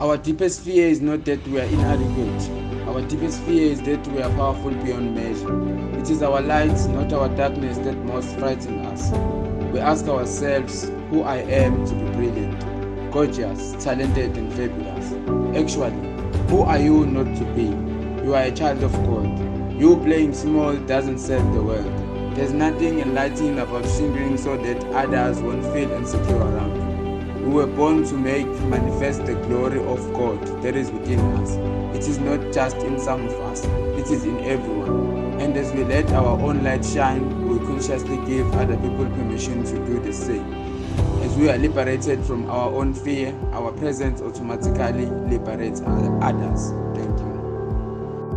Our deepest fear is not that we are inadequate. Our deepest fear is that we are powerful beyond measure. It is our light, not our darkness, that most frightens us. We ask ourselves who I am to be brilliant, gorgeous, talented, and fabulous. Actually, who are you not to be? You are a child of God. You playing small doesn't serve the world. There's nothing enlightening about shrinking so that others won't feel insecure around you. We were born to make manifest the glory of God that is within us. It is not just in some of us, it is in everyone. And as we let our own light shine, we consciously give other people permission to do the same. As we are liberated from our own fear, our presence automatically liberates others.